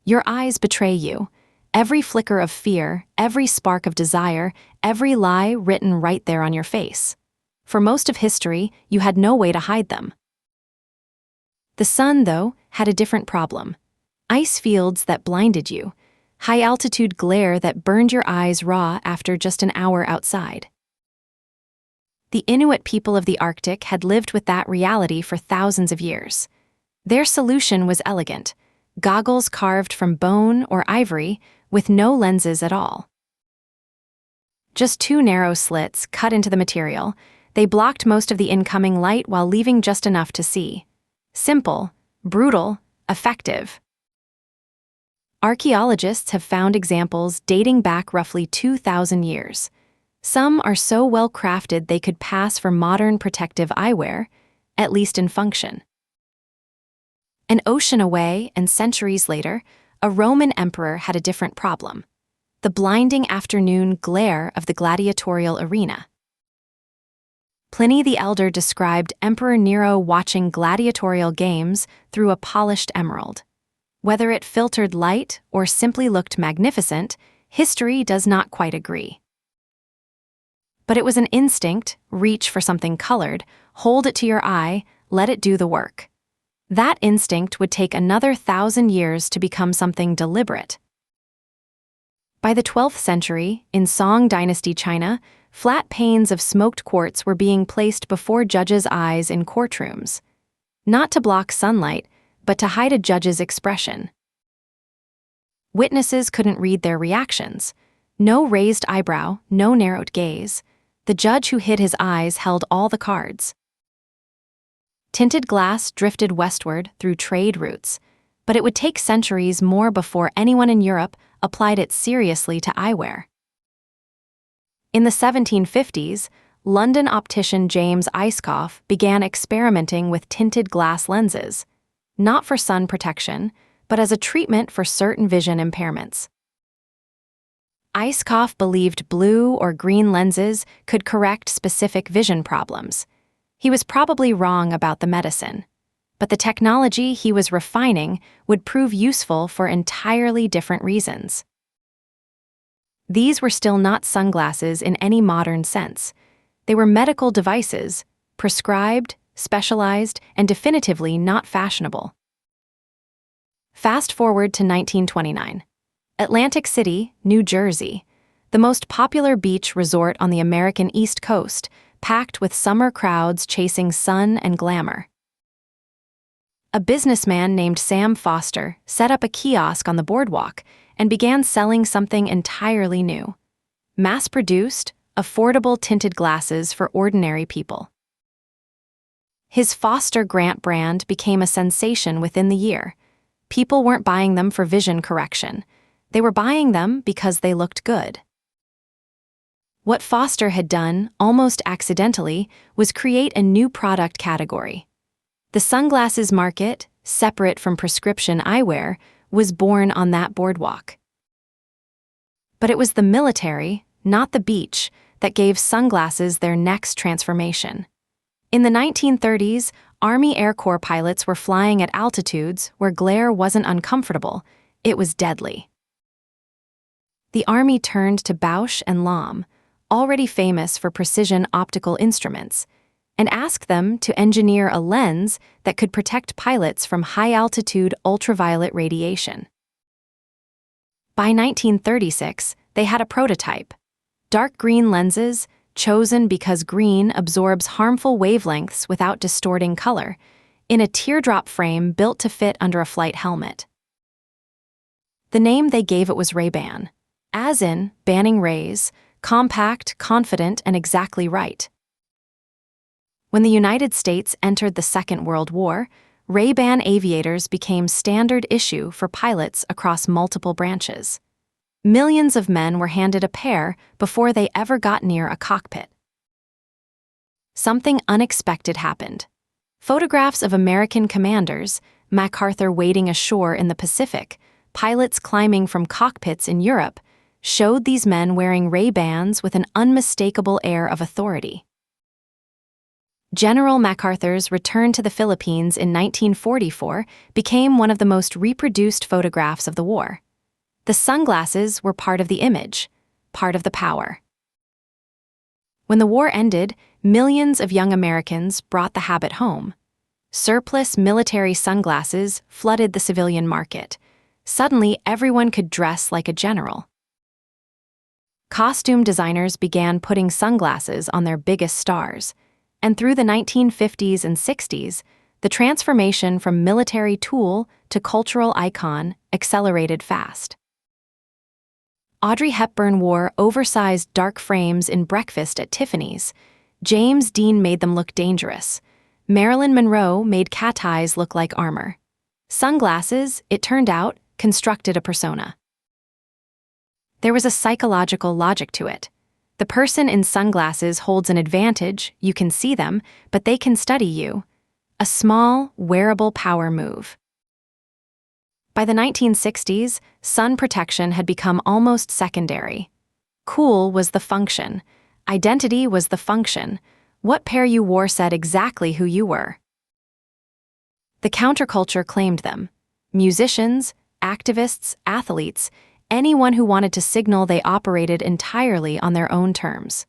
Your eyes betray you. Every flicker of fear, every spark of desire, every lie written right there on your face. For most of history, you had no way to hide them. The sun, though, had a different problem. Ice fields that blinded you. High-altitude glare that burned your eyes raw after just an hour outside. The Inuit people of the Arctic had lived with that reality for thousands of years. Their solution was elegant: goggles carved from bone or ivory with no lenses at all. Just two narrow slits cut into the material, they blocked most of the incoming light while leaving just enough to see. Simple, brutal, effective. Archaeologists have found examples dating back roughly 2,000 years. Some are so well crafted they could pass for modern protective eyewear, at least in function. An ocean away and centuries later, a Roman emperor had a different problem: the blinding afternoon glare of the gladiatorial arena. Pliny the Elder described Emperor Nero watching gladiatorial games through a polished emerald. Whether it filtered light or simply looked magnificent, history does not quite agree. But it was an instinct: reach for something colored, hold it to your eye, let it do the work. That instinct would take another 1,000 years to become something deliberate. By the 12th century, in Song Dynasty China, flat panes of smoked quartz were being placed before judges' eyes in courtrooms. Not to block sunlight, but to hide a judge's expression. Witnesses couldn't read their reactions. No raised eyebrow, no narrowed gaze. The judge who hid his eyes held all the cards. Tinted glass drifted westward through trade routes, but it would take centuries more before anyone in Europe applied it seriously to eyewear. In the 1750s, London optician James Ayscough began experimenting with tinted glass lenses, not for sun protection, but as a treatment for certain vision impairments. Ayscough believed blue or green lenses could correct specific vision problems. He was probably wrong about the medicine, but the technology he was refining would prove useful for entirely different reasons. These were still not sunglasses in any modern sense. They were medical devices, prescribed, specialized, and definitively not fashionable. Fast forward to 1929. Atlantic City, New Jersey, the most popular beach resort on the American East Coast, packed with summer crowds chasing sun and glamour. A businessman named Sam Foster set up a kiosk on the boardwalk and began selling something entirely new: mass-produced, affordable tinted glasses for ordinary people. His Foster Grant brand became a sensation within the year. People weren't buying them for vision correction. They were buying them because they looked good. What Foster had done, almost accidentally, was create a new product category. The sunglasses market, separate from prescription eyewear, was born on that boardwalk. But it was the military, not the beach, that gave sunglasses their next transformation. In the 1930s, Army Air Corps pilots were flying at altitudes where glare wasn't uncomfortable, it was deadly. The Army turned to Bausch and Lomb, already famous for precision optical instruments, and asked them to engineer a lens that could protect pilots from high-altitude ultraviolet radiation. By 1936, they had a prototype: dark green lenses, chosen because green absorbs harmful wavelengths without distorting color, in a teardrop frame built to fit under a flight helmet. The name they gave it was Ray-Ban, as in banning rays, compact, confident, and exactly right. When the United States entered the Second World War, Ray-Ban aviators became standard issue for pilots across multiple branches. Millions of men were handed a pair before they ever got near a cockpit. Something unexpected happened. Photographs of American commanders, MacArthur wading ashore in the Pacific, pilots climbing from cockpits in Europe, showed these men wearing Ray-Bans with an unmistakable air of authority. General MacArthur's return to the Philippines in 1944 became one of the most reproduced photographs of the war. The sunglasses were part of the image, part of the power. When the war ended, millions of young Americans brought the habit home. Surplus military sunglasses flooded the civilian market. Suddenly, everyone could dress like a general. Costume designers began putting sunglasses on their biggest stars, and through the 1950s and 60s, the transformation from military tool to cultural icon accelerated fast. Audrey Hepburn wore oversized dark frames in Breakfast at Tiffany's. James Dean made them look dangerous. Marilyn Monroe made cat eyes look like armor. Sunglasses, it turned out, constructed a persona. There was a psychological logic to it. The person in sunglasses holds an advantage, you can see them, but they can study you. A small, wearable power move. By the 1960s, sun protection had become almost secondary. Cool was the function. Identity was the function. What pair you wore said exactly who you were. The counterculture claimed them. Musicians, activists, athletes, anyone who wanted to signal they operated entirely on their own terms.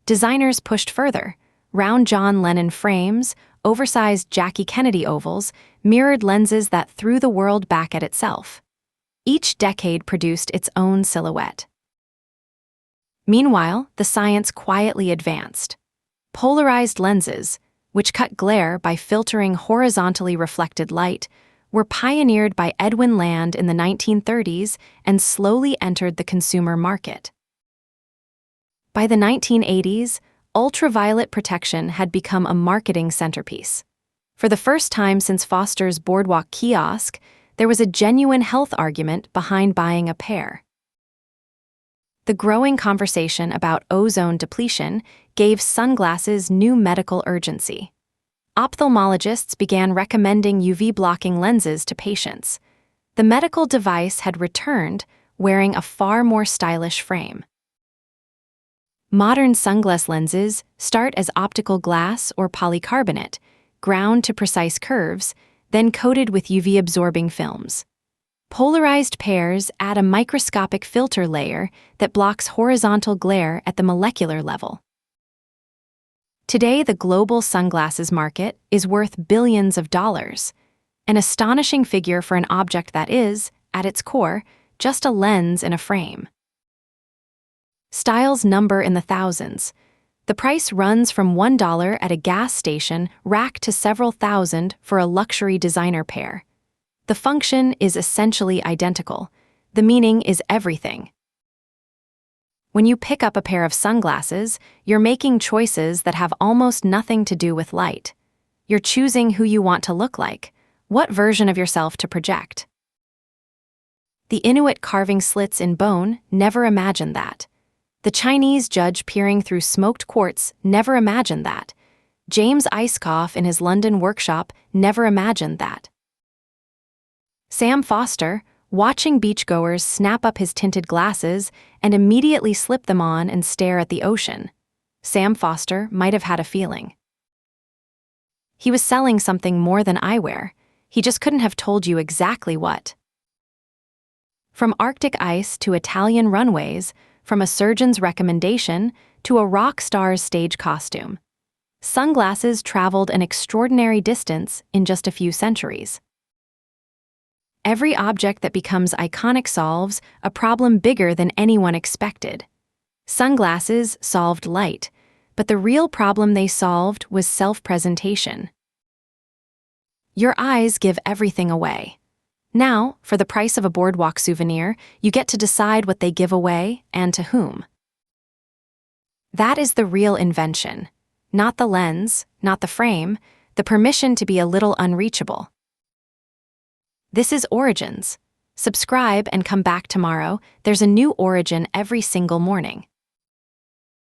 Designers pushed further. Round John Lennon frames, oversized Jackie Kennedy ovals, mirrored lenses that threw the world back at itself. Each decade produced its own silhouette. Meanwhile, the science quietly advanced. Polarized lenses, which cut glare by filtering horizontally reflected light, were pioneered by Edwin Land in the 1930s and slowly entered the consumer market. By the 1980s, ultraviolet protection had become a marketing centerpiece. For the first time since Foster's Boardwalk kiosk, there was a genuine health argument behind buying a pair. The growing conversation about ozone depletion gave sunglasses new medical urgency. Ophthalmologists began recommending UV-blocking lenses to patients. The medical device had returned, wearing a far more stylish frame. Modern sunglass lenses start as optical glass or polycarbonate, ground to precise curves, then coated with UV-absorbing films. Polarized pairs add a microscopic filter layer that blocks horizontal glare at the molecular level. Today, the global sunglasses market is worth billions of dollars, an astonishing figure for an object that is, at its core, just a lens in a frame. Styles number in the thousands. The price runs from $1 at a gas station racked to several thousand for a luxury designer pair. The function is essentially identical. The meaning is everything. When you pick up a pair of sunglasses, you're making choices that have almost nothing to do with light. You're choosing who you want to look like, what version of yourself to project. The Inuit carving slits in bone never imagined that. The Chinese judge peering through smoked quartz never imagined that. James Icecoff in his London workshop never imagined that. Sam Foster, watching beachgoers snap up his tinted glasses and immediately slip them on and stare at the ocean. Sam Foster might have had a feeling. He was selling something more than eyewear. He just couldn't have told you exactly what. From Arctic ice to Italian runways, from a surgeon's recommendation to a rock star's stage costume, sunglasses traveled an extraordinary distance in just a few centuries. Every object that becomes iconic solves a problem bigger than anyone expected. Sunglasses solved light, but the real problem they solved was self-presentation. Your eyes give everything away. Now, for the price of a Boardwalk souvenir, you get to decide what they give away and to whom. That is the real invention. Not the lens, not the frame, the permission to be a little unreachable. This is Origins. Subscribe and come back tomorrow. There's a new origin every single morning.